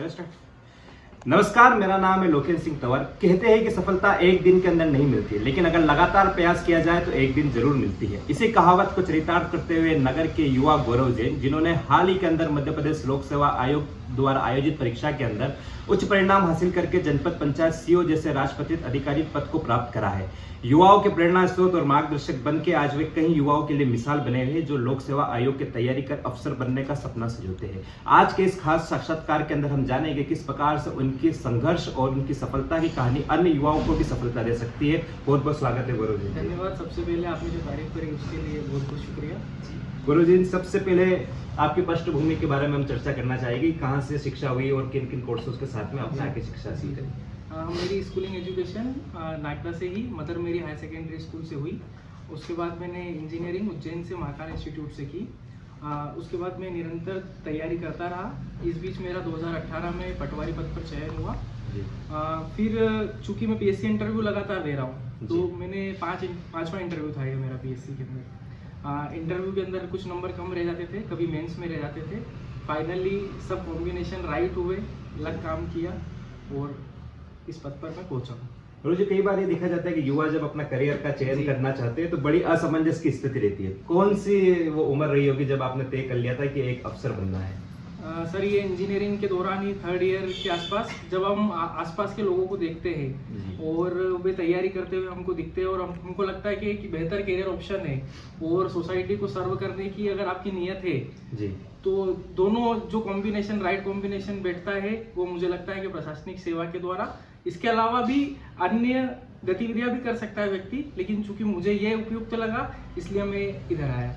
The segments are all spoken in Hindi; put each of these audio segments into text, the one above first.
चलो स्टार्ट। नमस्कार, मेरा नाम है लोकेश सिंह तंवर। कहते हैं कि सफलता एक दिन के अंदर नहीं मिलती, लेकिन अगर लगातार प्रयास किया जाए तो एक दिन जरूर मिलती है। इसी कहावत को चरितार्थ करते हुए नगर के युवा गौरव जैन, जिन्होंने हाल ही के अंदर मध्य प्रदेश लोक सेवा आयोग द्वारा आयोजित परीक्षा के अंदर उच्च परिणाम हासिल करके जनपद पंचायत सीओ जैसे राजपत्रित अधिकारी पद को प्राप्त करा है। युवाओं के प्रेरणा स्रोत और मार्गदर्शक बन के आज वे कई युवाओं के लिए मिसाल बने हुए जो लोक सेवा आयोग की तैयारी कर अफसर बनने का सपना सजोते हैं। आज के इस खास साक्षात्कार के अंदर हम जानेंगे किस प्रकार से उनकी संघर्ष और उनकी सफलता की कहानी अन्य युवाओं को भी सफलता दे सकती है। बहुत बहुत स्वागत है गौरव जी। धन्यवाद। सबसे पहले आपने जो तारीफ करी उसके लिए बहुत बहुत शुक्रिया। गौरव जी, सबसे पहले आपकी पृष्ठभूमि के बारे में हम चर्चा करना चाहेंगे। कहाँ से शिक्षा हुई और किन किन कोर्सेज के साथ में आपने आगे शिक्षा सीखी? मेरी स्कूलिंग एजुकेशन नागदा से ही, मदर मेरी हायर सेकेंडरी स्कूल से हुई। उसके बाद मैंने इंजीनियरिंग उज्जैन से महाकाल इंस्टीट्यूट से की। उसके बाद मैं निरंतर तैयारी करता रहा। इस बीच मेरा 2018 में पटवारी पद पर चयन हुआ। फिर चूंकि मैं पीएससी इंटरव्यू लगातार दे रहा हूँ, तो मैंने पांचवा इंटरव्यू था ये मेरा पीएससी के अंदर। इंटरव्यू के अंदर कुछ नंबर कम रह जाते थे, कभी मेंस में रह जाते थे। फाइनली सब कॉम्बिनेशन राइट हुए, लग काम किया और इस पद पर मैं पहुंचा हूँ। रोज कई बार ये देखा जाता है कि युवा जब अपना करियर का चयन करना चाहते हैं तो बड़ी असमंजस की स्थिति रहती है। कौन सी वो उम्र रही होगी जब आपने तय कर लिया था कि एक अफसर बनना है? सर, ये इंजीनियरिंग के दौरान ही थर्ड ईयर के आसपास, जब हम आसपास के लोगों को देखते हैं और वे तैयारी करते हुए हमको दिखते हैं और हमको लगता है कि बेहतर करियर ऑप्शन है और सोसाइटी को सर्व करने की अगर आपकी नियत है जी, तो दोनों जो कॉम्बिनेशन, राइट कॉम्बिनेशन बैठता है, वो मुझे लगता है कि प्रशासनिक सेवा के द्वारा, इसके अलावा भी अन्य गतिविधियां भी कर सकता है व्यक्ति, लेकिन चूंकि मुझे ये उपयुक्त लगा इसलिए मैं इधर आया।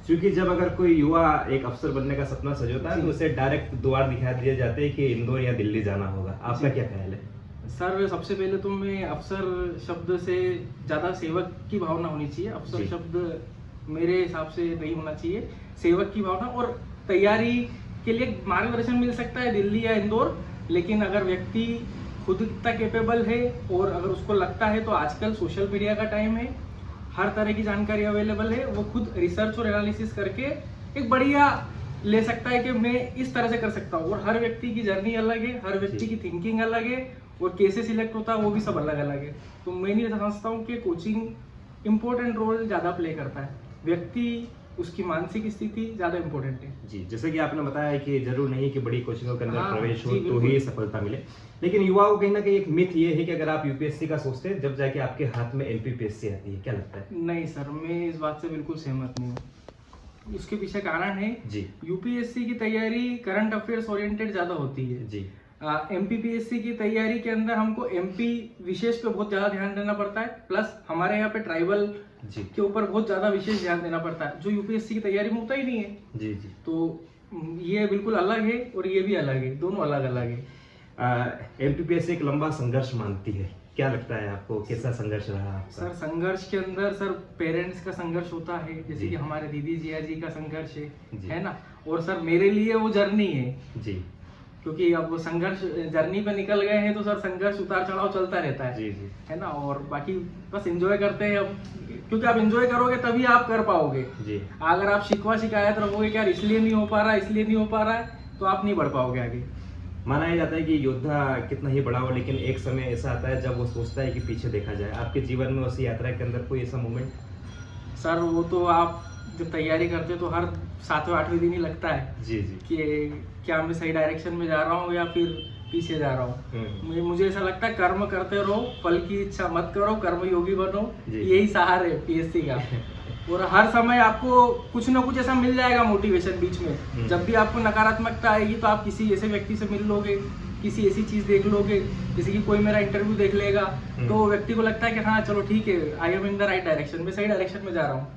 क्योंकि जब अगर कोई युवा एक अफसर बनने का सपना सजोता है तो उसे डायरेक्ट द्वार दिखा दिए जाते हैं कि इंदौर या दिल्ली जाना होगा। आपका क्या ख्याल है? सर, सबसे पहले तो मैं अफसर शब्द से ज्यादा सेवक की भावना होनी चाहिए। अफसर शब्द मेरे हिसाब से नहीं होना चाहिए, सेवक की भावना। और तैयारी के लिए मार्गदर्शन मिल सकता है दिल्ली या इंदौर, लेकिन अगर व्यक्ति खुद इतना कैपेबल है और अगर उसको लगता है, तो आजकल सोशल मीडिया का टाइम है, हर तरह की जानकारी अवेलेबल है, वो खुद रिसर्च और एनालिसिस करके एक बढ़िया ले सकता है कि मैं इस तरह से कर सकता हूँ। और हर व्यक्ति की जर्नी अलग है, हर व्यक्ति की थिंकिंग अलग है और कैसे सिलेक्ट होता है वो भी सब अलग अलग है। तो मैं नहीं समझता हूँ कि कोचिंग इम्पोर्टेंट रोल ज़्यादा प्ले करता है, व्यक्ति उसकी मानसिक स्थिति ज्यादा इम्पोर्टेंट है। जी, जैसे कि आपने बताया कि जरूर नहीं कि बड़ी कोचिंगों के अंदर प्रवेश हो तो ही सफलता मिले, लेकिन युवाओं को कहीं ना कहीं एक मिथ ये है कि अगर आप यूपीएससी का सोचते हैं जब जाके आपके हाथ में एमपीपीएससी आती है। क्या लगता है? नहीं सर, मैं इस बात से बिल्कुल सहमत नहीं हूँ। उसके पीछे कारण है जी, यूपीएससी की तैयारी करंट अफेयर्स ओरिएंटेड ज्यादा होती है। जी, एमपीपीएससी की तैयारी के अंदर हमको एमपी विशेष पे बहुत ज्यादा ध्यान देना पड़ता है, प्लस हमारे यहाँ पे ट्राइबल के ऊपर बहुत ज्यादा विशेष ध्यान देना पड़ता है, जो यूपीएससी की तैयारी में होता ही नहीं है। जी, जी। तो ये बिल्कुल अलग है और ये भी अलग है, दोनों अलग अलग है। एमपीपीएससी एक लंबा संघर्ष मानती है, क्या लगता है आपको, कैसा संघर्ष रहा आपका? सर, संघर्ष के अंदर सर पेरेंट्स का संघर्ष होता है, जैसे कि हमारे दीदी जिया जी का संघर्ष है ना। और सर मेरे लिए वो जर्नी है जी, क्योंकि अब वो संघर्ष जर्नी पे निकल गए हैं तो सर संघर्ष उतार चढ़ाव चलता रहता है। जी, जी। है ना। और बाकी बस एंजॉय करते हैं अब, क्योंकि आप एंजॉय करोगे तभी आप कर पाओगे जी। अगर आप शिकवा शिकायत रखोगे कि यार इसलिए नहीं हो पा रहा, इसलिए नहीं हो पा रहा है, तो आप नहीं बढ़ पाओगे आगे। माना ही जाता है कि योद्धा कितना ही बड़ा हो, लेकिन एक समय ऐसा आता है जब वो सोचता है कि पीछे देखा जाए। आपके जीवन में उस यात्रा के अंदर कोई ऐसा मोमेंट? सर, वो तो आप जब तैयारी करते तो हर 7वें 8वें दिन ही लगता है जी जी कि क्या मैं सही डायरेक्शन में जा रहा हूँ या फिर पीछे जा रहा हूँ। मुझे ऐसा लगता है कर्म करते रहो, फल की इच्छा मत करो, कर्म योगी बनो, यही सहारा है पीएससी का। और हर समय आपको कुछ ना कुछ ऐसा मिल जाएगा मोटिवेशन बीच में। जब भी आपको नकारात्मकता आएगी तो आप किसी ऐसे व्यक्ति से मिल लोगे, किसी ऐसी चीज देख लोगे, जैसे कि कोई मेरा इंटरव्यू देख लेगा तो व्यक्ति को लगता है कि हाँ चलो ठीक है, I am in the right direction, मैं सही डायरेक्शन में जा रहा हूँ,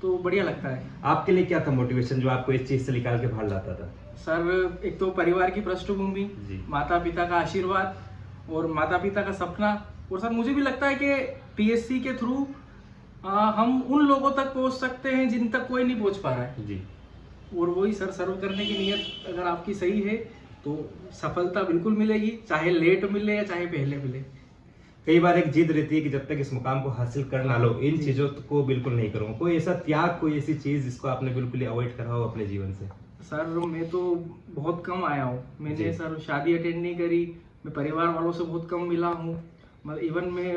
तो बढ़िया लगता है। आपके लिए क्या था मोटिवेशन जो आपको इस चीज से निकाल के बाहर लाता था? सर, एक तो परिवार की पृष्ठभूमि, माता पिता का आशीर्वाद और माता पिता का सपना। और सर मुझे भी लगता है कि पीएससी के थ्रू हम उन लोगों तक पहुंच सकते हैं जिन तक कोई नहीं पहुंच पा रहा है जी। और वही सर, सर्व करने की नीयत अगर आपकी सही है तो सफलता बिल्कुल मिलेगी, चाहे लेट मिले या चाहे पहले मिले। कई बार एक जिद रहती है कि जब तक इस मुकाम को हासिल कर ना लो इन चीजों को बिल्कुल नहीं करूंगा। कोई ऐसा त्याग, कोई ऐसी चीज जिसको आपने बिल्कुल अवॉइड करा हो अपने जीवन से? सर मैं तो बहुत कम आया हूँ, मैंने जी। सर शादी अटेंड नहीं करी, मैं परिवार वालों से बहुत कम मिला हूँ। मतलब इवन मैं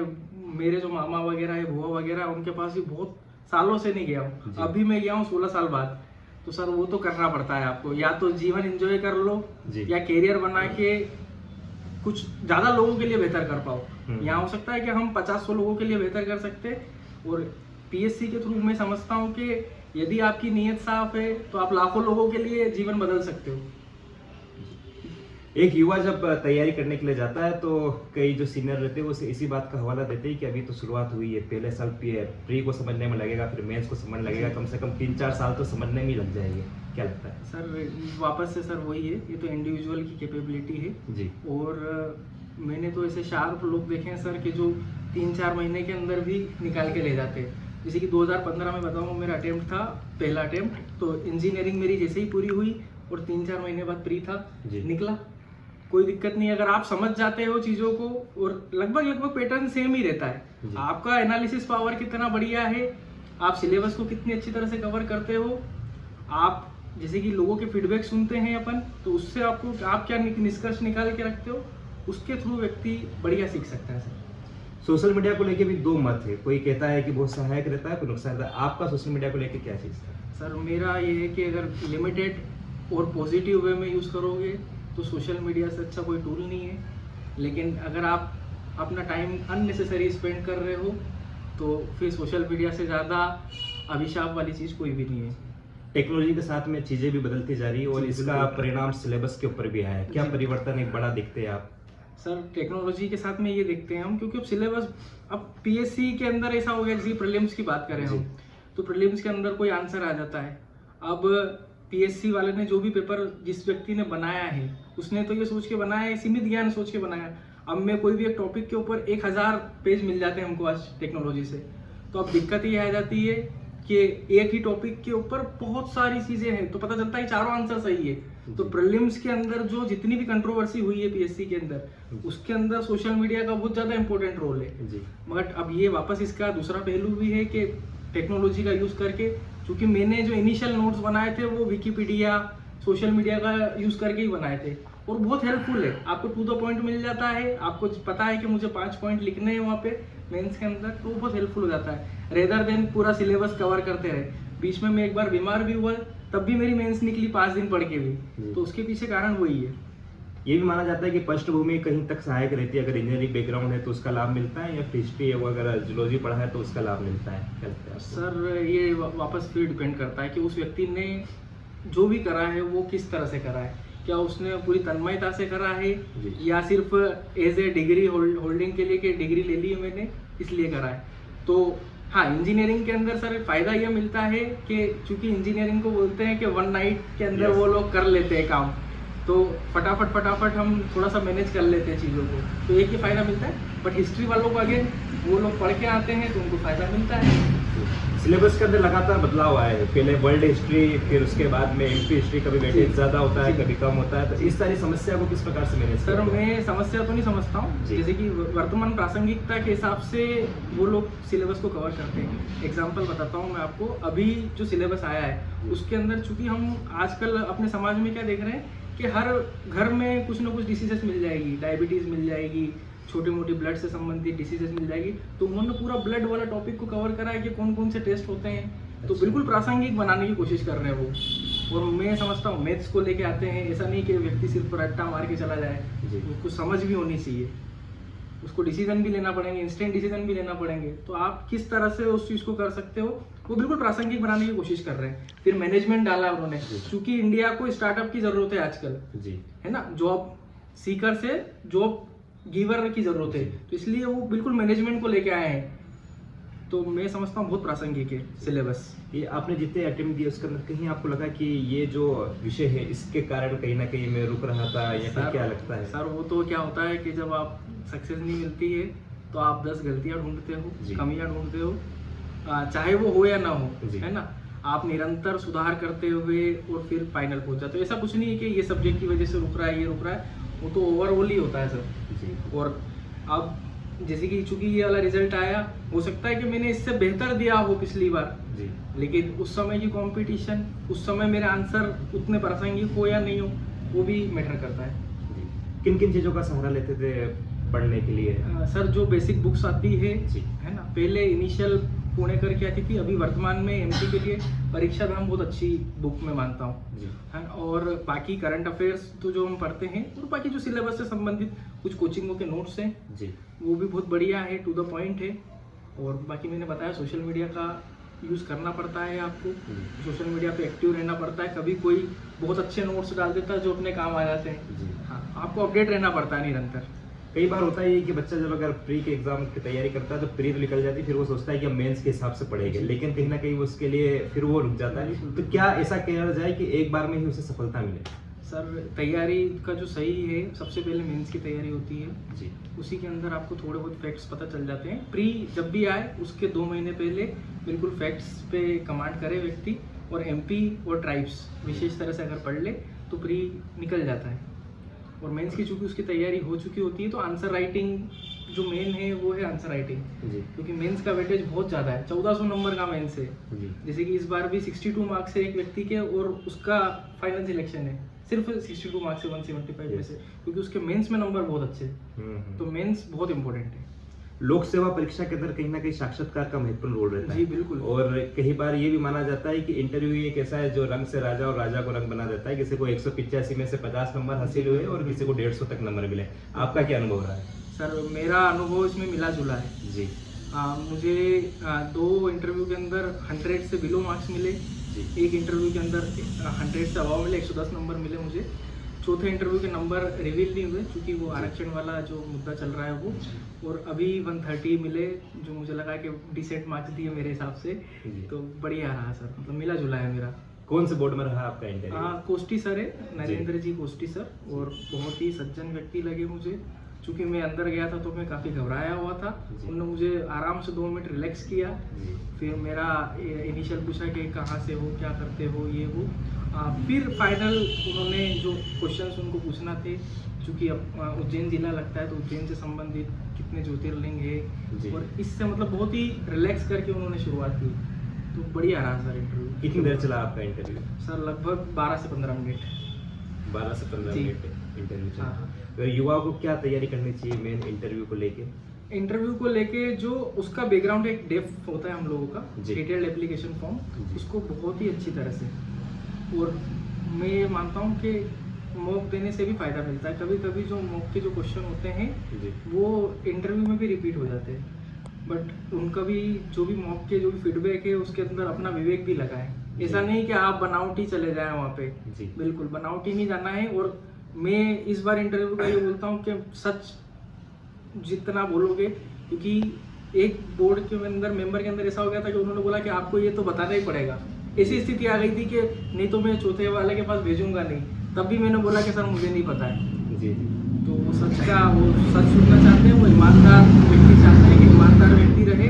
मेरे जो मामा वगैरह है, बुआ वगैरह है, उनके पास भी बहुत सालों से नहीं गया हूँ। जी। अभी मैं गया हूँ 16 साल बाद। तो सर वो तो करना पड़ता है आपको, या तो जीवन एंजॉय कर लो जी। या कैरियर बना के कुछ ज़्यादा लोगों के लिए बेहतर कर पाओ। यहाँ हो सकता है कि हम 50-100 लोगों के लिए बेहतर कर सकते हैं, और पीएससी के थ्रू मैं समझता हूँ कि यदि आपकी नीयत साफ है तो आप लाखों लोगों के लिए जीवन बदल सकते हो। एक युवा जब तैयारी करने के लिए जाता है तो कई जो सीनियर रहते हैं वो इसी बात का हवाला देते हैं कि अभी तो शुरुआत हुई है, पहले साल प्री को समझने में लगेगा, फिर मेंस को समझने लगेगा, कम से कम 3-4 साल तो समझने में ही लग जाएंगे। क्या लगता है? सर वापस से सर वही है, ये तो इंडिविजुअल की कैपेबिलिटी है जी। और मैंने तो ऐसे शार्प लोग देखे हैं सर कि जो 3-4 महीने के अंदर भी निकाल के ले जाते हैं। जैसे कि 2015 में बताऊँ, मेरा अटेम्प्ट था, पहला अटेम्प्ट, तो इंजीनियरिंग मेरी जैसे ही पूरी हुई और 3-4 महीने बाद प्री था, निकला, कोई दिक्कत नहीं। अगर आप समझ जाते हो चीज़ों को, और लगभग पैटर्न सेम ही रहता है। आपका एनालिसिस पावर कितना बढ़िया है, आप सिलेबस को कितनी अच्छी तरह से कवर करते हो, आप जैसे कि लोगों के फीडबैक सुनते हैं अपन, तो उससे आपको आप क्या निष्कर्ष निकाल के रखते हो, उसके थ्रू व्यक्ति बढ़िया सीख सकता है सर। सोशल मीडिया को लेके भी दो मत है, कोई कहता है कि बहुत सहायक रहता है, कोई नुकसान रहता है। आपका सोशल मीडिया को लेके क्या चीज़ है? सर मेरा ये है कि अगर लिमिटेड और पॉजिटिव वे में यूज़ करोगे तो सोशल मीडिया से अच्छा कोई टूल नहीं है, लेकिन अगर आप अपना टाइम अननेसेसरी स्पेंड कर रहे हो तो फिर सोशल मीडिया से ज़्यादा अभिशाप वाली चीज़ कोई भी नहीं है। टेक्नोलॉजी के साथ में चीज़ें भी बदलती जा रही है और इसका परिणाम सिलेबस के ऊपर भी आया है। क्या परिवर्तन एक बड़ा दिखते हैं आप? सर टेक्नोलॉजी के साथ में ये देखते हैं हम, क्योंकि अब सिलेबस, अब पीएससी के अंदर ऐसा हो गया, जैसे प्रीलिम्स की बात करें हम, तो प्रीलिम्स के अंदर कोई आंसर आ जाता है। अब पीएससी वाले ने जो भी पेपर जिस व्यक्ति ने बनाया है, उसने तो ये सोच के बनाया है, सीमित ज्ञान सोच के बनाया। अब मैं कोई भी एक टॉपिक के ऊपर 1000 पेज मिल जाते हैं हमको आज टेक्नोलॉजी से, तो अब दिक्कत ये आ जाती है कि एक ही टॉपिक के ऊपर बहुत सारी चीजें हैं, तो पता चलता है चारों आंसर सही है। तो प्रीलिम्स के अंदर जो जितनी भी कंट्रोवर्सी हुई है पीएससी के अंदर, उसके अंदर सोशल मीडिया का बहुत ज्यादा इंपॉर्टेंट रोल है जी। मगर अब ये वापस इसका दूसरा पहलू भी है कि टेक्नोलॉजी का यूज करके, क्योंकि मैंने जो इनिशियल नोट्स बनाए थे वो विकिपीडिया, सोशल मीडिया का यूज करके ही बनाए थे, और बहुत हेल्पफुल है। आपको टू द पॉइंट मिल जाता है, आपको पता है कि मुझे 5 पॉइंट लिखने हैं वहाँ पे मेंस के अंदर, तो बहुत हेल्पफुल हो जाता है, रेदर देन पूरा सिलेबस कवर करते रहे। बीच में मैं एक बार बीमार भी हुआ, तब भी मेरी मेंस निकली 5 दिन पढ़ के भी, तो उसके पीछे कारण वही है। ये भी माना जाता है कि पृष्ठभूमि कहीं तक सहायक रहती है, अगर इंजीनियरिंग बैकग्राउंड है तो उसका लाभ मिलता है, या हिस्ट्री है वो अगर जूलॉजी पढ़ा है तो उसका लाभ मिलता है? क्या लगता है आपको? सर ये वापस फिर डिपेंड करता है कि उस व्यक्ति ने जो भी करा है वो किस तरह से करा है। क्या उसने पूरी तन्मयता से करा है, या सिर्फ एज ए डिग्री होल्डिंग के लिए कि डिग्री ले ली है मैंने इसलिए करा है। तो हाँ, इंजीनियरिंग के अंदर सर फायदा यह मिलता है कि चूंकि इंजीनियरिंग को बोलते हैं कि 1 नाइट के अंदर वो लोग कर लेते हैं काम, तो फटाफट हम थोड़ा सा मैनेज कर लेते हैं चीज़ों को, तो एक ही फायदा मिलता है। बट हिस्ट्री वालों को अगेन वो लोग पढ़ के आते हैं तो उनको फायदा मिलता है। सिलेबस के अंदर लगातार बदलाव आए हैं, पहले वर्ल्ड हिस्ट्री, फिर उसके बाद में एमपी हिस्ट्री, कभी वेटेज ज़्यादा होता है कभी कम होता है, तो इस सारी समस्या को किस प्रकार से मैनेज? सर मैं समस्या तो नहीं समझता हूँ, जैसे कि वर्तमान प्रासंगिकता के हिसाब से वो लोग सिलेबस को कवर करते हैं। एग्जाम्पल बताता हूँ मैं आपको, अभी जो सिलेबस आया है उसके अंदर चूंकि हम आजकल अपने समाज में क्या देख रहे हैं कि हर घर में कुछ ना कुछ डिसीजेस मिल जाएगी, डायबिटीज़ मिल जाएगी, छोटी मोटी ब्लड से संबंधित डिसीजेस मिल जाएगी, तो उन्होंने पूरा ब्लड वाला टॉपिक को कवर करा है कि कौन कौन से टेस्ट होते हैं। तो बिल्कुल प्रासंगिक बनाने की कोशिश कर रहे हैं वो, और मैं समझता हूँ मैथ्स को लेके आते हैं, ऐसा नहीं कि व्यक्ति सिर्फ रट्टा मार के चला जाए, उसको समझ भी होनी चाहिए, उसको डिसीजन भी लेना पड़ेंगे, इंस्टेंट डिसीजन भी लेना पड़ेंगे। तो आप किस तरह से उस चीज़ को कर सकते हो, वो बिल्कुल प्रासंगिक बनाने की कोशिश कर रहे हैं। फिर मैनेजमेंट डाला उन्होंने, क्योंकि इंडिया को स्टार्टअप की जरूरत है आजकल जी, है ना, जॉब सीकर से जॉब गिवर की जरूरत है, तो इसलिए वो बिल्कुल मैनेजमेंट को लेके आए हैं। तो मैं समझता हूँ बहुत प्रासंगिक है सिलेबस। ये आपने जितने अटेम्प्ट दिए उसके अंदर कहीं आपको लगा कि ये जो विषय है इसके कारण कहीं ना कहीं मैं रुक रहा था, या फिर क्या लगता है? सर वो तो क्या होता है कि जब आप सक्सेस नहीं मिलती है तो आप 10 गलतियाँ ढूंढते हो, कमियाँ ढूंढते हो, चाहे वो हो या ना हो, है ना, आप निरंतर सुधार करते हुए और फिर फाइनल पहुंच जाते हो। ऐसा कुछ नहीं है कि ये सब्जेक्ट की वजह से रुक रहा है, ये रुक रहा है, वो तो ओवरऑल ही होता है सर। और अब जैसे कि चूंकि ये वाला रिजल्ट आया, हो सकता है कि मैंने इससे बेहतर दिया हो पिछली बार जी, लेकिन उस समय की कंपटीशन, उस समय मेरे आंसर उतने प्रासंगिक हो या नहीं हो, वो भी मैटर करता है। किन किन चीज़ों का सहारा लेते थे पढ़ने के लिए? सर जो बेसिक बुक्स आती जी। है ना, पहले इनिशियल पुणेकर की आती थी, अभी वर्तमान में एमपी के लिए परीक्षा धाम बहुत अच्छी बुक में मानता हूँ जी। है। और बाकी करंट अफेयर्स तो जो हम पढ़ते हैं, और बाकी जो सिलेबस से संबंधित कुछ कोचिंगों के नोट्स हैं जी। वो भी बहुत बढ़िया है, टू द पॉइंट है। और बाकी मैंने बताया सोशल मीडिया का यूज़ करना पड़ता है आपको, सोशल मीडिया पे एक्टिव रहना पड़ता है। कभी कोई बहुत अच्छे नोट्स डाल देता है जो अपने काम आ जाते हैं। जी। हाँ, आपको अपडेट रहना पड़ता है निरंतर। कई बार होता है कि बच्चा जब अगर प्री के एग्जाम की तैयारी करता है तो प्री तो निकल जाती है, फिर वो सोचता है कि हम मेंस के हिसाब से पढ़ेंगे, लेकिन कहीं ना कहीं उसके लिए फिर वो रुक जाता है। तो क्या ऐसा किया जाए कि एक बार में ही उसे सफलता मिले? सर तैयारी का जो सही है, सबसे पहले मेंस की तैयारी होती है जी। उसी के अंदर आपको थोड़े बहुत फैक्ट्स पता चल जाते हैं। प्री जब भी आए उसके 2 महीने पहले बिल्कुल फैक्ट्स पे कमांड करे व्यक्ति, और एमपी और ट्राइब्स विशेष तरह से अगर पढ़ ले तो प्री निकल जाता है। और मेंस की चूंकि उसकी तैयारी हो चुकी होती है तो आंसर राइटिंग जो मेन है वो है आंसर राइटिंग, क्योंकि मेंस का वेटेज बहुत ज़्यादा है, 1400 नंबर का मेंस है। जैसे कि इस बार भी 62 मार्क्स है एक व्यक्ति के, और उसका फाइनल सिलेक्शन है सिर्फ 62 मार्क्स से 175 में से, क्योंकि उसके मेंस में नंबर बहुत अच्छे हैं। तो मेंस बहुत इंपॉर्टेंट है। लोक सेवा परीक्षा के अंदर कहीं ना कहीं साक्षात्कार का महत्वपूर्ण रोल रहता है। जी बिल्कुल। और कई बार ये भी माना जाता है कि इंटरव्यू एक ऐसा है जो रंग से राजा और राजा को रंग बना देता है। किसी को 185 में से 50 नंबर हासिल हुए और किसी को 150 तक नंबर मिले। आपका क्या अनुभव रहा है? सर मेरा अनुभव इसमें मिला जुला है जी। मुझे 2 इंटरव्यू के अंदर 100 से बिलो मार्क्स मिले, एक इंटरव्यू के अंदर 100 से अभाव मिले, 110 नंबर मिले मुझे। चौथे इंटरव्यू के नंबर रिवील नहीं हुए क्योंकि वो आरक्षण वाला जो मुद्दा चल रहा है वो, और अभी 130 मिले जो मुझे लगा कि डिसेंट मार्क्स दिए मेरे हिसाब से। तो बढ़िया रहा सर, मतलब मिला जुला है मेरा। कौन से बोर्ड में रहा आपका इंटरव्यू? कोष्टी सर है, नरेंद्र जी कोष्टी सर, और बहुत ही सज्जन व्यक्ति लगे मुझे। चूंकि मैं अंदर गया था तो मैं काफ़ी घबराया हुआ था, उन्होंने मुझे आराम से 2 मिनट रिलैक्स किया। फिर मेरा इनिशियल पूछा कि कहाँ से हो, क्या करते हो, ये वो। फिर फाइनल उन्होंने जो क्वेश्चंस उनको पूछना थे, चूँकि उज्जैन जिला लगता है तो उज्जैन से संबंधित कितने ज्योतिर्लिंग है, और इससे मतलब बहुत ही रिलैक्स करके उन्होंने शुरुआत की। तो बढ़िया रहा सर इंटरव्यू। कितनी देर चला आपका इंटरव्यू? सर लगभग 12 से 15 मिनट। 12 से 15 मिनट इंटरव्यू चला। हाँ। तो युवाओं को क्या तैयारी करनी चाहिए मेन इंटरव्यू को लेके? इंटरव्यू को लेके जो उसका बैकग्राउंड एक डेफ होता है हम लोगों का, जी। डिटेल्ड एप्लीकेशन फॉर्म, उसको बहुत ही अच्छी तरह से, और मैं ये मानता हूँ कि मॉक देने से भी फ़ायदा मिलता है। कभी कभी जो मॉक के जो क्वेश्चन होते हैं वो इंटरव्यू में भी रिपीट हो जाते हैं, बट उनका भी जो भी मॉक के जो भी फीडबैक है उसके अंदर अपना विवेक भी लगा है। ऐसा नहीं कि आप बनावटी चले जाएं वहाँ पे, बिल्कुल बनावटी नहीं जाना है। और मैं इस बार इंटरव्यू का ये बोलता हूँ कि सच जितना बोलोगे, क्योंकि एक बोर्ड के अंदर मेंबर के अंदर ऐसा हो गया था कि उन्होंने बोला कि आपको ये तो बताना ही पड़ेगा। ऐसी स्थिति आ गई थी कि नहीं तो मैं चौथे वाले के पास भेजूंगा नहीं, तब भी मैंने बोला कि सर मुझे नहीं पता है। जी। तो वो सच सुनना चाहते हैं, वो ईमानदार व्यक्ति चाहते हैं कि ईमानदार व्यक्ति रहे,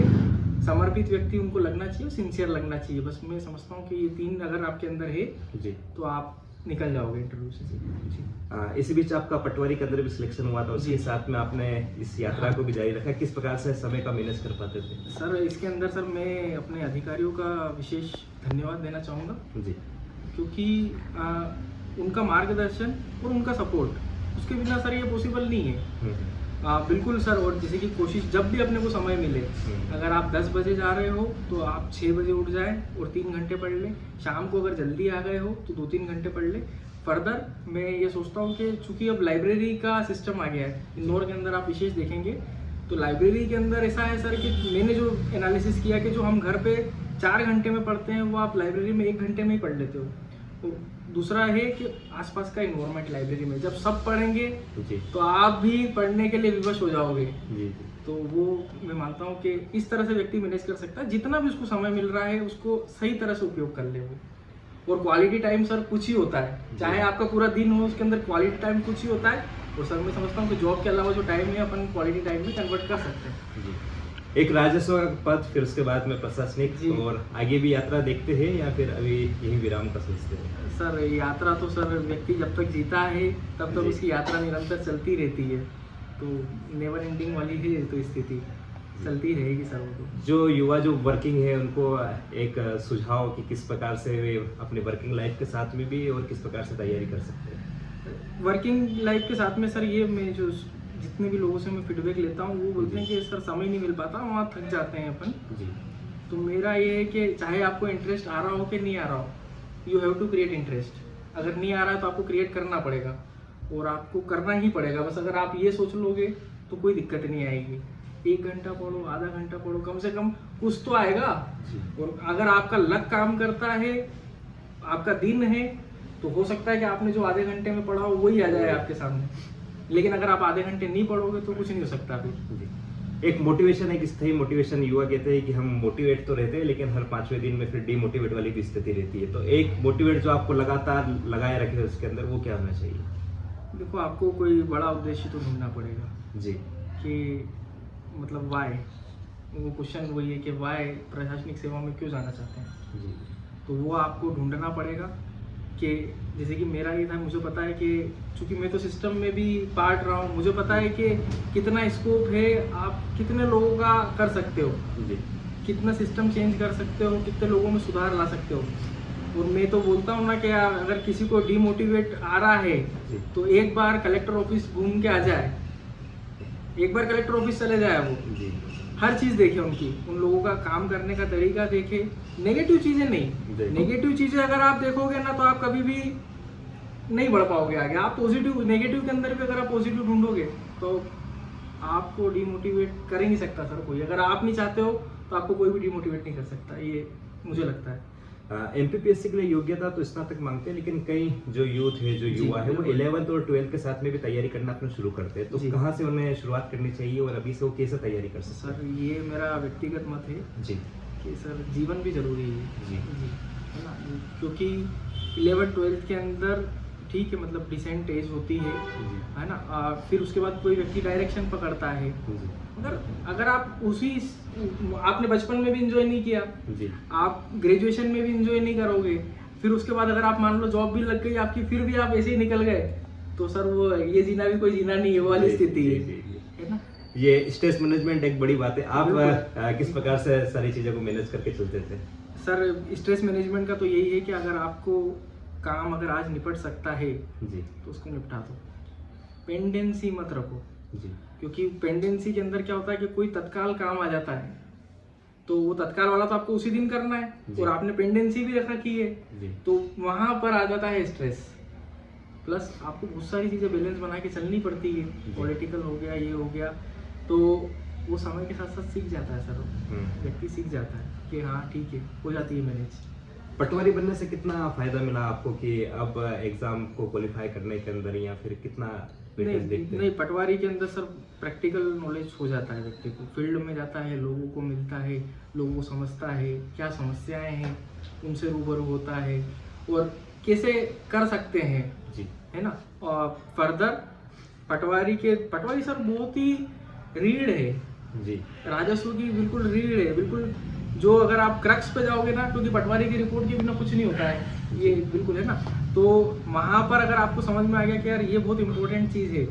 समर्पित व्यक्ति उनको लगना चाहिए, सिंसियर लगना चाहिए। बस मैं समझता हूँ कि ये 3 अगर आपके अंदर है जी तो आप निकल जाओगे इंटरव्यू से। जी। इसी बीच आपका पटवारी के अंदर भी सिलेक्शन हुआ था, उसके साथ में आपने इस यात्रा को भी जारी रखा। किस प्रकार से समय का मैनेज कर पाते थे? सर इसके अंदर सर मैं अपने अधिकारियों का विशेष धन्यवाद देना चाहूँगा जी, क्योंकि उनका मार्गदर्शन और उनका सपोर्ट, उसके बिना सर ये पॉसिबल नहीं है। बिल्कुल सर। और जैसे कि कोशिश जब भी अपने को समय मिले, अगर आप 10 बजे जा रहे हो तो आप 6 बजे उठ जाएं और 3 घंटे पढ़ लें। शाम को अगर जल्दी आ गए हो तो 2-3 घंटे पढ़ लें। फर्दर मैं ये सोचता हूँ कि चूंकि अब लाइब्रेरी का सिस्टम आ गया है इंदौर के अंदर, आप विशेष देखेंगे तो लाइब्रेरी के अंदर ऐसा है सर कि मैंने जो एनालिसिस किया कि जो हम घर पे 4 घंटे में पढ़ते हैं वो आप लाइब्रेरी में 1 घंटे में ही पढ़ लेते हो। तो दूसरा है कि आसपास का इन्वायरमेंट लाइब्रेरी में जब सब पढ़ेंगे तो आप भी पढ़ने के लिए विवश हो जाओगे। तो वो मैं मानता हूँ कि इस तरह से व्यक्ति मैनेज कर सकता है, जितना भी उसको समय मिल रहा है उसको सही तरह से उपयोग कर ले वो। और क्वालिटी टाइम सर कुछ ही होता है, चाहे आपका पूरा दिन हो उसके अंदर क्वालिटी टाइम कुछ ही होता है। और सर मैं समझता हूँ कि जॉब के अलावा जो टाइम है अपन क्वालिटी टाइम में कन्वर्ट कर सकते हैं। एक राजस्व पद, फिर उसके बाद में प्रशासनिक, और आगे भी यात्रा देखते हैं या फिर अभी यही विराम का सोचते हैं? सर यात्रा तो सर व्यक्ति जब तक जीता है तब तक उसकी यात्रा निरंतर चलती रहती है। तो नेवर एंडिंग वाली है तो स्थिति चलती रहेगी सर। वो तो जो युवा जो वर्किंग है उनको एक सुझाव कि किस प्रकार से वे अपने वर्किंग लाइफ के साथ में भी और किस प्रकार से तैयारी कर सकते हैं। वर्किंग लाइफ के साथ में सर ये मैं जो जितने भी लोगों से मैं फीडबैक लेता हूँ वो बोलते हैं कि सर समय नहीं मिल पाता, वहाँ थक जाते हैं अपन जी। तो मेरा ये है कि चाहे आपको इंटरेस्ट आ रहा हो कि नहीं आ रहा हो, you have to create interest. अगर नहीं आ रहा है तो आपको क्रिएट करना पड़ेगा और आपको करना ही पड़ेगा। बस अगर आप ये सोच लोगे तो कोई दिक्कत नहीं आएगी। 1 घंटा पढ़ो, आधा घंटा पढ़ो, कम से कम कुछ तो आएगा। और अगर आपका लक काम करता है, आपका दिन है, तो हो सकता है कि आपने जो आधे घंटे में पढ़ा हो वही आ जाए आपके सामने। लेकिन अगर आप आधे घंटे नहीं पढ़ोगे तो कुछ नहीं हो सकता फिर। एक मोटिवेशन, एक स्थायी मोटिवेशन, युवा कहते हैं कि हम मोटिवेट तो रहते हैं लेकिन हर 5वें दिन में फिर डिमोटिवेट वाली भी स्थिति रहती है। तो एक मोटिवेट जो आपको लगातार लगाए रखे उसके अंदर वो क्या होना चाहिए? देखो, आपको कोई बड़ा उद्देश्य तो ढूंढना पड़ेगा जी, कि मतलब वाई, वो क्वेश्चन वही है कि वाई प्रशासनिक सेवा में क्यों जाना चाहते हैं जी। तो वो आपको ढूंढना पड़ेगा। कि जैसे कि मेरा ये था, मुझे पता है कि चूंकि मैं तो सिस्टम में भी पार्ट रहा हूँ, मुझे पता है कि कितना स्कोप है, आप कितने लोगों का कर सकते हो जी, कितना सिस्टम चेंज कर सकते हो, कितने लोगों में सुधार ला सकते हो। और मैं तो बोलता हूँ ना कि अगर किसी को डीमोटिवेट आ रहा है तो एक बार कलेक्टर ऑफिस घूम के आ जाए, एक बार कलेक्टर ऑफिस चले जाए, वो जी। हर चीज़ देखे उनकी, उन लोगों का काम करने का तरीका देखे। नेगेटिव चीज़ें नहीं, नेगेटिव चीज़ें अगर आप देखोगे ना तो आप कभी भी नहीं बढ़ पाओगे आगे। आप पॉजिटिव, नेगेटिव के अंदर भी अगर आप पॉजिटिव ढूंढोगे तो आपको डिमोटिवेट कर ही नहीं सकता सर कोई। अगर आप नहीं चाहते हो तो आपको कोई भी डिमोटिवेट नहीं कर सकता, ये मुझे लगता है। एमपीपीएससी के लिए योग्यता तो स्नातक मांगते हैं, लेकिन कई जो यूथ है, जो युवा है, वो 11th और 12th के साथ में भी तैयारी करना अपना शुरू करते हैं। तो कहाँ से उन्हें शुरुआत करनी चाहिए और अभी से वो कैसे तैयारी कर सकते हैं? सर ये मेरा व्यक्तिगत मत है जी कि सर जीवन भी जरूरी है जी है ना, क्योंकि 11th 12th के अंदर ठीक है, मतलब डिसेंट एज होती है ना। फिर उसके बाद कोई व्यक्ति डायरेक्शन पकड़ता है। मगर अगर आप आपने बचपन में भी इंजॉय नहीं किया जी, आप ग्रेजुएशन में भी इंजॉय नहीं करोगे, फिर उसके बाद अगर आप मान लो जॉब भी लग गई आपकी, फिर भी आप ऐसे ही निकल गए, तो सर वो ये जीना भी कोई जीना नहीं है, वो वाली स्थिति है ना। ये स्ट्रेस मैनेजमेंट एक बड़ी बात है। आप किस प्रकार से सारी चीजों को मैनेज करके चलते थे? सर स्ट्रेस मैनेजमेंट का तो यही है कि अगर आपको काम अगर आज निपट सकता है जी तो उसको निपटा दो, पेंडेंसी मत रखो जी। क्योंकि पेंडेंसी के अंदर क्या होता है कि कोई तत्काल काम आ जाता है तो वो तत्काल वाला तो आपको उसी दिन करना है और आपने पेंडेंसी भी रख रखी है तो वहां पर आ जाता है स्ट्रेस। प्लस आपको बहुत सारी चीजें बैलेंस बना के चलनी पड़ती है, पॉलिटिकल हो गया, ये हो गया, तो वो समय के साथ साथ सीख जाता है सर, व्यक्ति सीख जाता है कि हाँ ठीक है, हो जाती है मैनेज। पटवारी बनने से कितना फायदा मिला आपको कि अब एग्जाम को क्वालिफाई करने के अंदर, या फिर कितना नहीं, पटवारी के अंदर सर प्रैक्टिकल नॉलेज हो जाता है, व्यक्ति को फील्ड में जाता है, लोगों को मिलता है, लोगों को समझता है, क्या समस्याएं हैं उनसे रूबरू होता है और कैसे कर सकते हैं जी, है ना। और फर्दर पटवारी सर बहुत ही रीढ़ है जी, राजस्व की बिल्कुल रीढ़ है, बिल्कुल जो अगर आप क्रक्स पे जाओगे ना, क्योंकि पटवारी की रिपोर्ट के बिना कुछ नहीं होता है, ये बिल्कुल है ना। तो वहाँ पर अगर आपको समझ में आ गया कि यार ये बहुत इंपॉर्टेंट चीज़ है,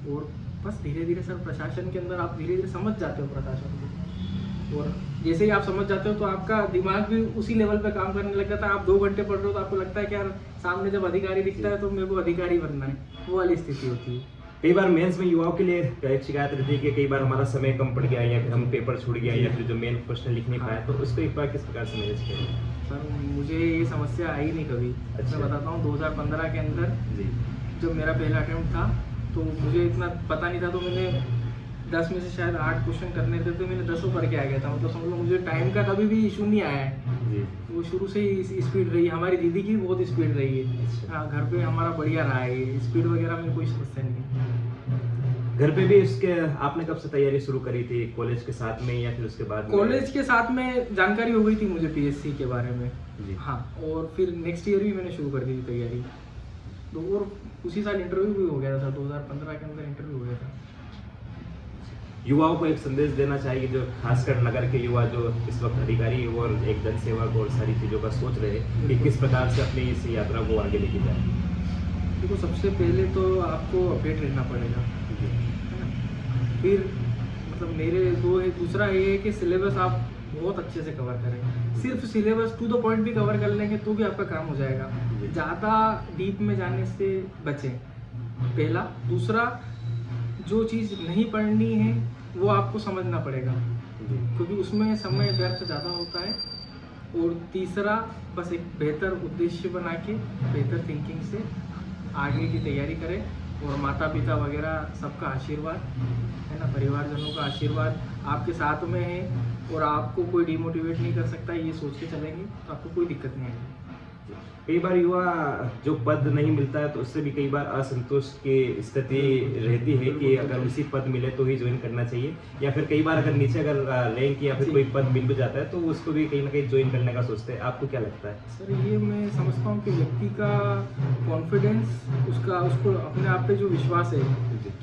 और बस धीरे धीरे सर प्रशासन के अंदर आप धीरे धीरे समझ जाते हो प्रशासन को, और जैसे ही आप समझ जाते हो तो आपका दिमाग भी उसी लेवल पे काम करने लग जाता है। आप 2 घंटे पढ़ रहे हो तो आपको लगता है कि यार सामने जब अधिकारी दिखता है तो मेरे को अधिकारी बनना है, वो वाली स्थिति होती है। कई बार मेंस में युवाओं के लिए एक शिकायत रहती है कि कई बार हमारा समय कम पड़ गया, या फिर हम पेपर छूट गया, या फिर जो मेन क्वेश्चन लिख नहीं पाए, तो उसको एक बार किस प्रकार से मैनेज करें? सर मुझे ये समस्या आई नहीं कभी। अच्छा। मैं बताता हूँ 2015 के अंदर जी, जब मेरा पहला अटेम्प्ट था तो मुझे इतना पता नहीं था, तो मैंने 10 में से शायद 8 क्वेश्चन करने थे तो मैंने 10 करके आ गया था। मतलब समझ लो मुझे टाइम का कभी भी इशू नहीं आया है जी, वो शुरू से ही स्पीड रही है। हमारी दीदी की बहुत स्पीड रही है। हाँ, घर पे हमारा बढ़िया रहा है, स्पीड वगैरह में कोई समस्या नहीं है। घर पे भी उसके आपने कब से तैयारी शुरू करी थी? कॉलेज के साथ में या फिर उसके बाद? कॉलेज के साथ में जानकारी हो गई थी मुझे पीएससी के बारे में जी, हाँ, और फिर नेक्स्ट ईयर भी मैंने शुरू कर दी थी तैयारी, तो और उसी साल इंटरव्यू भी हो गया था, 2015 के अंदर इंटरव्यू हो गया था। युवाओं को एक संदेश देना चाहिए, जो खासकर नगर के युवा जो इस वक्त अधिकारी और एक जन सेवक और सारी चीज़ों का सोच रहे हैं कि किस प्रकार से अपनी इस यात्रा को आगे लेके जाए। देखो, सबसे पहले तो आपको अपडेट रहना पड़ेगा, फिर मतलब मेरे दूसरा ये है कि सिलेबस आप बहुत अच्छे से कवर करें। सिर्फ सिलेबस टू द पॉइंट भी कवर कर लेंगे तो भी आपका काम हो जाएगा। ज़्यादा डीप में जाने से बचें, पहला। दूसरा, जो चीज़ नहीं पढ़नी है वो आपको समझना पड़ेगा, क्योंकि उसमें समय व्यर्थ ज़्यादा होता है। और तीसरा, बस एक बेहतर उद्देश्य बना के बेहतर थिंकिंग से आगे की तैयारी करें। और माता पिता वगैरह सबका आशीर्वाद है ना, परिवारजनों का आशीर्वाद आपके साथ में है और आपको कोई डिमोटिवेट नहीं कर सकता, ये सोच के चलेंगे तो आपको कोई दिक्कत नहीं आएगी। कई बार युवा जो पद नहीं मिलता है तो उससे भी कई बार असंतोष की स्थिति रहती है कि अगर उसी पद मिले तो ही ज्वाइन करना चाहिए, या फिर कई बार अगर नीचे अगर रैंक या फिर कोई पद मिल भी जाता है तो उसको भी कहीं ना कहीं ज्वाइन करने का सोचते हैं। आपको क्या लगता है? सर, ये मैं समझता हूँ कि व्यक्ति का कॉन्फिडेंस, उसको अपने आप पे जो विश्वास है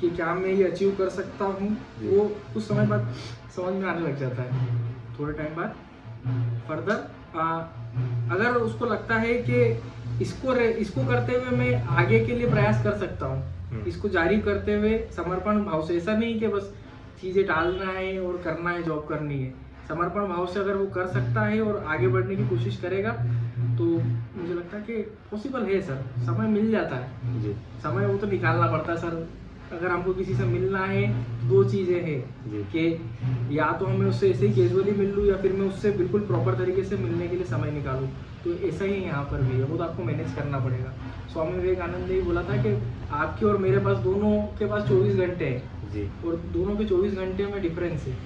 कि क्या मैं ये अचीव कर सकता हूँ, वो कुछ समय बाद समझ में आने लग जाता है, थोड़े टाइम बाद। फर्दर अगर उसको लगता है कि इसको करते हुए मैं आगे के लिए प्रयास कर सकता हूँ, इसको जारी करते हुए समर्पण भाव से, ऐसा नहीं कि बस चीज़ें डालना है और करना है, जॉब करनी है, समर्पण भाव से अगर वो कर सकता है और आगे बढ़ने की कोशिश करेगा तो मुझे लगता है कि पॉसिबल है सर। समय मिल जाता है जी, समय वो तो निकालना पड़ता है सर। अगर हमको किसी से मिलना है तो दो चीज़ें हैं कि या तो हमें उससे ऐसे ही कैजुअली मिल लूँ या फिर मैं उससे बिल्कुल प्रॉपर तरीके से मिलने के लिए समय निकालूँ। तो ऐसा ही यहाँ पर भी है, वो तो आपको मैनेज करना पड़ेगा। स्वामी विवेकानंद ने ही बोला था कि आपके और मेरे पास, दोनों के पास 24 घंटे हैं जी, और दोनों के 24 घंटे में डिफरेंस है,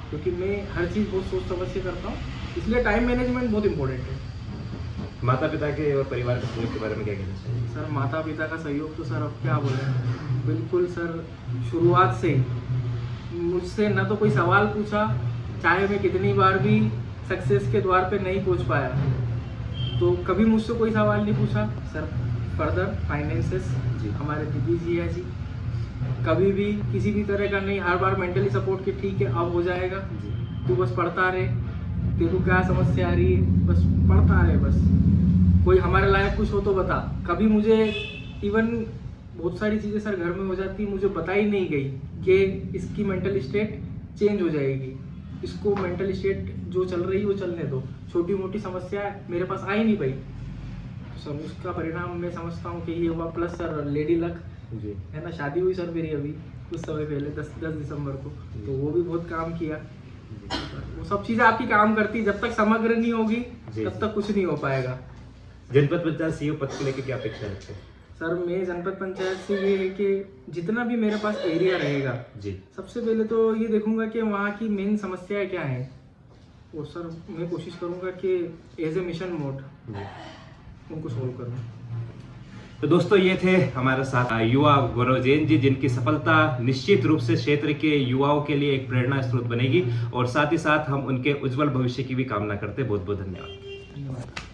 क्योंकि मैं हर चीज़ बहुत सोच समझ के करता हूँ, इसलिए टाइम मैनेजमेंट बहुत इंपॉर्टेंट है। माता पिता के और परिवार के सहयोग के बारे में क्या कहना चाहिए? सर, माता पिता का सहयोग तो सर अब क्या बोलें, बिल्कुल सर। शुरुआत से मुझसे न तो कोई सवाल पूछा, चाहे मैं कितनी बार भी सक्सेस के द्वार पे नहीं पहुंच पाया तो कभी मुझसे कोई सवाल नहीं पूछा सर। फर्दर फाइनेंसेस हमारे दीदी जी है जी, कभी भी किसी भी तरह का नहीं, हर बार मेंटली सपोर्ट कि ठीक है अब हो जाएगा, तू बस पढ़ता रहे, तेरे को क्या समस्या आ रही है, बस पढ़ता रहे, बस कोई हमारे लायक कुछ हो तो बता। कभी मुझे इवन बहुत सारी चीज़ें सर घर में हो जाती, मुझे बताई नहीं गई कि इसकी मेंटल स्टेट चेंज हो जाएगी, इसको मेंटल स्टेट जो चल रही है वो चलने दो, छोटी मोटी समस्या मेरे पास आ ही नहीं पाई। तो सर उसका परिणाम मैं समझता हूँ कि ये हुआ। प्लस सर लेडी लक जी है ना, शादी हुई सर मेरी अभी कुछ समय पहले 10 दिसंबर को, तो वो भी बहुत काम किया। वो सब चीज़ें आपकी काम करती, जब तक समग्र नहीं होगी तब तक कुछ नहीं हो पाएगा। जनपद पंचायत सीईओ पद को लेकर क्या अपेक्षा रखते हैं? सर, मैं जनपद पंचायत से ये है कि जितना भी मेरे पास एरिया रहेगा जी, सबसे पहले तो ये देखूंगा कि वहाँ की मेन समस्याएं क्या हैं, और सर मैं कोशिश करूंगा कि एज ए मिशन मोड उनको सोल्व करूँ। तो दोस्तों, ये थे हमारे साथ युवा गौरव जैन जी, जिनकी सफलता निश्चित रूप से क्षेत्र के युवाओं के लिए एक प्रेरणा स्रोत बनेगी, और साथ ही साथ हम उनके उज्जवल भविष्य की भी कामना करते हैं। बहुत बहुत धन्यवाद।